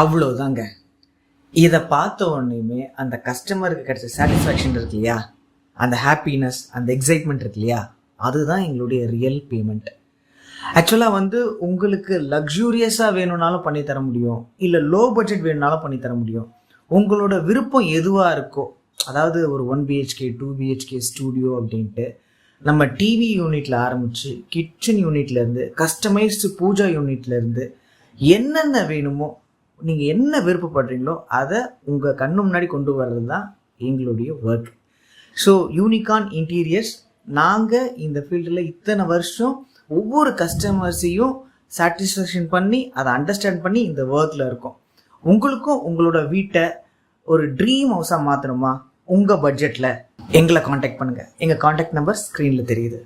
அவ்வளோதாங்க. இதை பார்த்த உடனேயுமே அந்த கஸ்டமருக்கு கிடைச்ச சாட்டிஸ்ஃபேக்ஷன் இருக்கு இல்லையா, அந்த ஹாப்பினஸ், அந்த எக்ஸைட்மெண்ட் இருக்கு இல்லையா, அதுதான் எங்களுடைய ரியல் பேமெண்ட். ஆக்சுவலாக உங்களுக்கு லக்ஸூரியஸாக வேணும்னாலும் பண்ணி தர முடியும், இல்லை லோ பட்ஜெட் வேணும்னாலும் பண்ணி தர முடியும். உங்களோட விருப்பம் எதுவாக இருக்கோ, அதாவது ஒரு 1 BHK 2 BHK ஸ்டூடியோ அப்படின்ட்டு நம்ம டிவி யூனிட்டில் ஆரம்பித்து கிச்சன் யூனிட்லேருந்து கஸ்டமைஸ்டு பூஜா யூனிட்லேருந்து என்னென்ன வேணுமோ நீங்கள் என்ன விருப்பப்படுறீங்களோ அதை உங்கள் கண்ணு முன்னாடி கொண்டு வர்றது தான் எங்களுடைய ஒர்க். ஸோ யூனிகார்ன் இன்டீரியர்ஸ், நாங்கள் இந்த ஃபீல்டில் இத்தனை வருஷம் ஒவ்வொரு கஸ்டமர்ஸையும் சாட்டிஸ்ஃபேக்ஷன் பண்ணி அதை அண்டர்ஸ்டாண்ட் பண்ணி இந்த ஒர்க்கில் இருக்கோம். உங்களுக்கும் உங்களோட வீட்டை ஒரு ட்ரீம் ஹவுஸாக மாற்றணுமா, உங்கள் பட்ஜெட்டில் எங்களை காண்டாக்ட் பண்ணுங்கள். எங்கள் காண்டாக்ட் நம்பர் ஸ்க்ரீனில் தெரியுது.